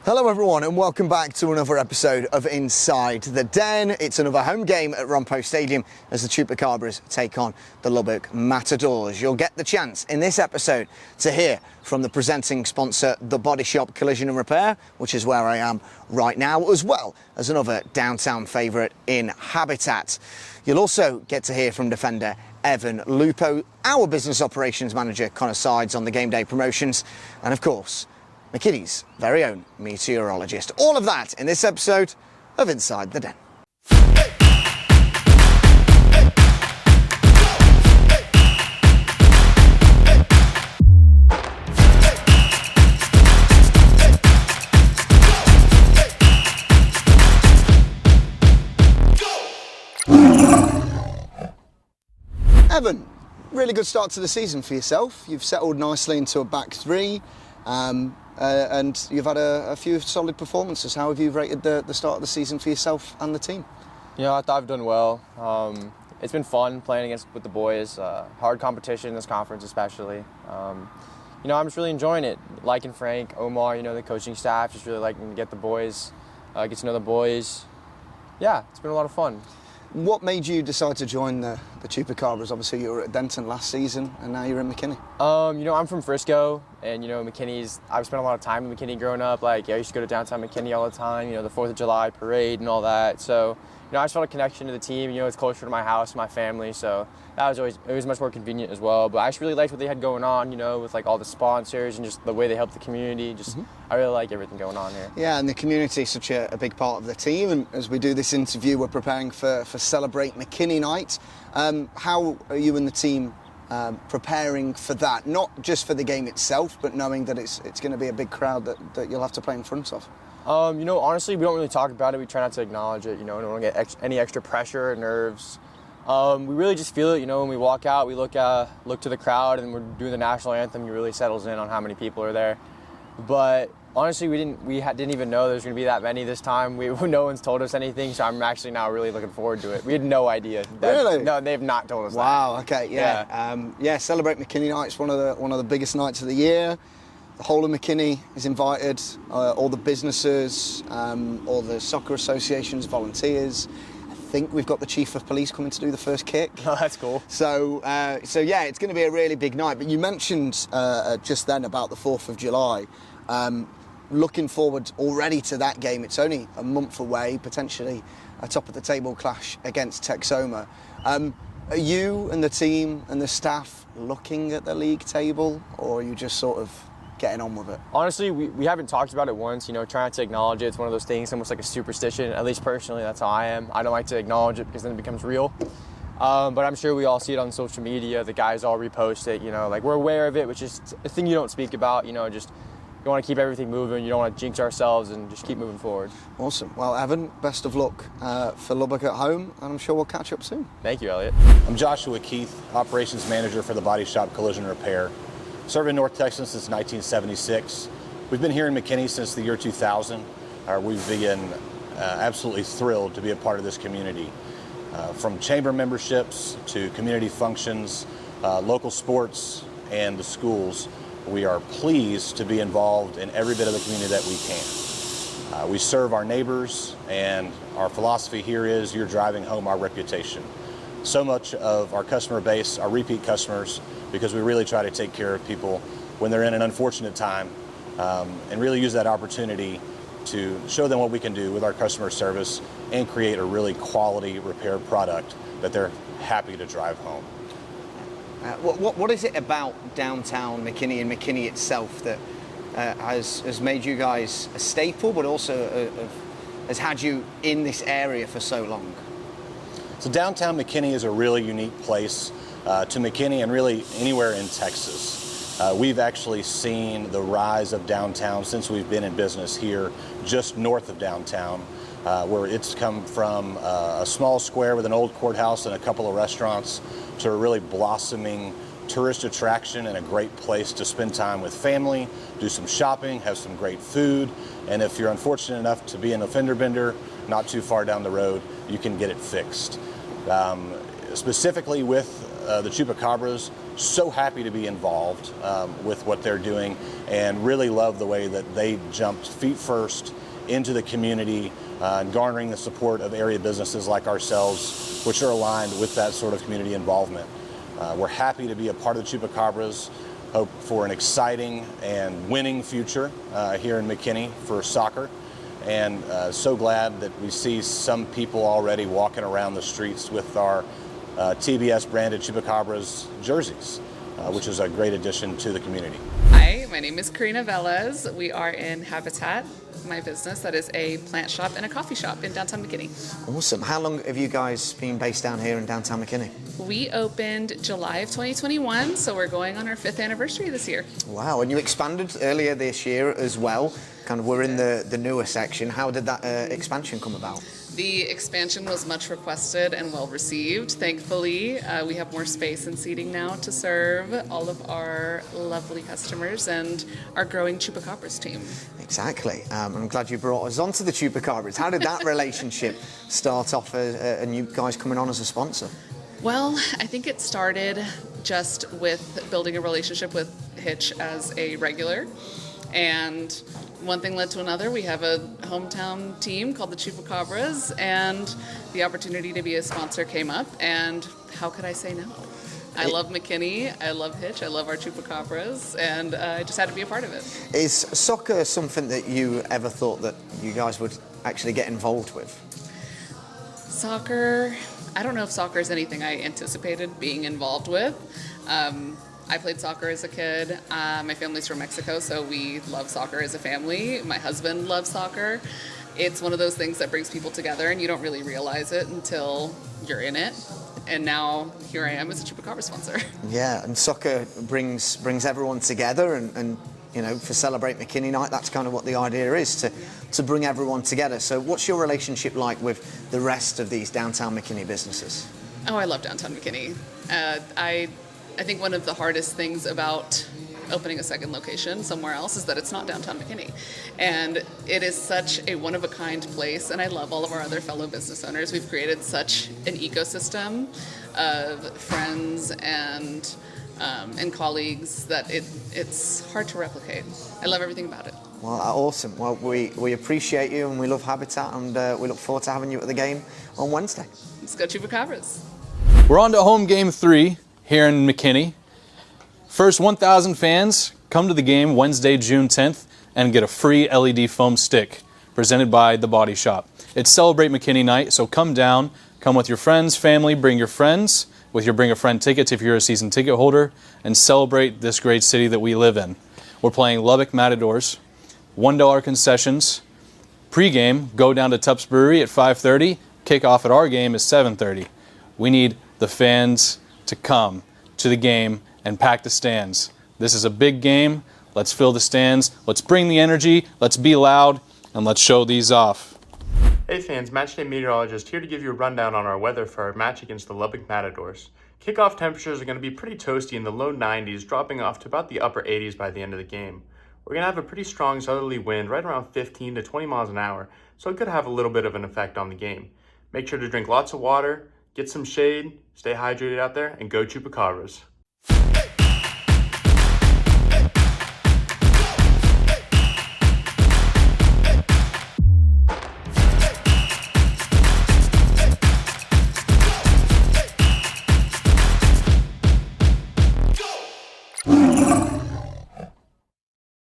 Hello everyone and welcome back to another episode of Inside the Den. It's another home game at Ron Poe Stadium as the Chupacabras take on the Lubbock Matadors. You'll get the chance in this episode to hear from the presenting sponsor, The Body Shop Collision and Repair, which is where I am right now, as well as another downtown favourite in Habitat. You'll also get to hear from defender Evan Lupo, our business operations manager Connor Sides on the game day promotions, and of course, McKinney's very own meteorologist. All of that in this episode of Inside the Den. Evan, really good start to the season for yourself. You've settled nicely into a back three. And you've had a few solid performances. How have you rated the start of the season for yourself and the team? You know, I thought I've done well. It's been fun playing with the boys. Hard competition in this conference especially. You know, I'm just really enjoying it. Liking Frank, Omar, you know, the coaching staff, just really liking to get the boys, get to know the boys. Yeah, it's been a lot of fun. What made you decide to join the Chupacabras? Obviously, you were at Denton last season, and now you're in McKinney. You know, I'm from Frisco, and you know, I've spent a lot of time in McKinney growing up. Like, I used to go to downtown McKinney all the time. You know, the 4th of July parade and all that. So, you know, I just felt a connection to the team. You know, it's closer to my house, my family. So that was it was much more convenient as well. But I just really liked what they had going on. You know, with like all the sponsors and just the way they help the community. I really like everything going on here. Yeah, and the community is such a big part of the team. And as we do this interview, we're preparing for Celebrate McKinney Night. How are you and the team preparing for that? Not just for the game itself, but knowing that it's going to be a big crowd that you'll have to play in front of. You know, honestly, we don't really talk about it. We try not to acknowledge it. You know, we don't want to get any extra pressure or nerves. We really just feel it. You know, when we walk out, we look to the crowd, and we're doing the national anthem. It really settles in on how many people are there. But honestly, we didn't even know there's going to be that many this time. No one's told us anything, so I'm actually now really looking forward to it. We had no idea. Really? No, they've not told us. Wow. Okay. Yeah. Celebrate McKinney Night. It's one of the biggest nights of the year. The whole of McKinney is invited. All the businesses, all the soccer associations, volunteers. I think we've got the chief of police coming to do the first kick. Oh, that's cool. So yeah, it's going to be a really big night. But you mentioned just then about the 4th of July. Looking forward already to that game. It's only a month away, potentially a top of the table clash against Texoma. Are you and the team and the staff looking at the league table, or are you just sort of getting on with it? Honestly, we haven't talked about it once, you know, trying to acknowledge it. It's one of those things, almost like a superstition. At least personally, that's how I am. I don't like to acknowledge it because then it becomes real. But I'm sure we all see it on social media. The guys all repost it, you know, like we're aware of it, which is a thing you don't speak about, you know, just you want to keep everything moving. You don't want to jinx ourselves and just keep moving forward. Awesome. Well, Evan, best of luck for Lubbock at home, and I'm sure we'll catch up soon. Thank you, Elliot. I'm Joshua Keith, Operations Manager for the Body Shop Collision Repair. Serving North Texas since 1976. We've been here in McKinney since the year 2000. We've been absolutely thrilled to be a part of this community. From chamber memberships to community functions, local sports, and the schools, we are pleased to be involved in every bit of the community that we can. We serve our neighbors, and our philosophy here is you're driving home our reputation. So much of our customer base are repeat customers because we really try to take care of people when they're in an unfortunate time, and really use that opportunity to show them what we can do with our customer service and create a really quality repair product that they're happy to drive home. What is it about downtown McKinney and McKinney itself that has made you guys a staple, but also has had you in this area for so long? So downtown McKinney is a really unique place to McKinney and really anywhere in Texas. We've actually seen the rise of downtown since we've been in business here just north of downtown, where it's come from a small square with an old courthouse and a couple of restaurants to a really blossoming tourist attraction and a great place to spend time with family, do some shopping, have some great food, and if you're unfortunate enough to be in a fender bender not too far down the road, you can get it fixed. Specifically with the Chupacabras. So happy to be involved with what they're doing, and really love the way that they jumped feet first into the community, and garnering the support of area businesses like ourselves, which are aligned with that sort of community involvement. We're happy to be a part of the Chupacabras. Hope for an exciting and winning future here in McKinney for soccer. And so glad that we see some people already walking around the streets with our TBS branded Chupacabras jerseys, which is a great addition to the community. Hi, my name is Karina Velez. We are in Habitat, my business that is a plant shop and a coffee shop in downtown McKinney. Awesome. How long have you guys been based down here in downtown McKinney? We opened July of 2021, so we're going on our 5th anniversary this year. Wow, and you expanded earlier this year as well. Kind of we're in the newer section. How did that expansion come about? The expansion was much requested and well received. Thankfully, we have more space and seating now to serve all of our lovely customers and our growing Chupacabras team. Exactly. I'm glad you brought us onto the Chupacabras. How did that relationship start off and you guys coming on as a sponsor? Well, I think it started just with building a relationship with Hitch as a regular. And one thing led to another. We have a hometown team called the Chupacabras, and the opportunity to be a sponsor came up, and how could I say no? I love McKinney, I love Hitch, I love our Chupacabras, and I just had to be a part of it. Is soccer something that you ever thought that you guys would actually get involved with? Soccer, I don't know if soccer is anything I anticipated being involved with. I played soccer as a kid. My family's from Mexico, so we love soccer as a family. My husband loves soccer. It's one of those things that brings people together, and you don't really realize it until you're in it. And now here I am as a Chupacabra sponsor. Yeah, and soccer brings everyone together, and you know, for Celebrate McKinney Night, that's kind of what the idea is, to bring everyone together. So what's your relationship like with the rest of these downtown McKinney businesses? Oh, I love downtown McKinney. I think one of the hardest things about opening a second location somewhere else is that it's not downtown McKinney. And it is such a one-of-a-kind place, and I love all of our other fellow business owners. We've created such an ecosystem of friends and colleagues that it's hard to replicate. I love everything about it. Well, awesome. Well, we appreciate you, and we love Habitat, and we look forward to having you at the game on Wednesday. Let's go Chupacabras. We're on to home game 3 here in McKinney. First 1,000 fans come to the game Wednesday, June 10th and get a free LED foam stick presented by The Body Shop. It's Celebrate McKinney Night, so come down, come with your friends, family, bring your friends with your Bring a Friend tickets if you're a season ticket holder, and celebrate this great city that we live in. We're playing Lubbock Matadors, $1 concessions. Pre-game, go down to Tupp's Brewery at 5:30. Kickoff at our game is 7:30. We need the fans to come to the game and pack the stands. This is a big game. Let's fill the stands. Let's bring the energy. Let's be loud, and let's show these off. Hey fans, Matchday Meteorologist here to give you a rundown on our weather for our match against the Lubbock Matadors. Kickoff temperatures are going to be pretty toasty in the low 90s, dropping off to about the upper 80s by the end of the game. We're going to have a pretty strong southerly wind, right around 15 to 20 miles an hour, so it could have a little bit of an effect on the game. Make sure to drink lots of water, get some shade, stay hydrated out there, and go Chupacabras.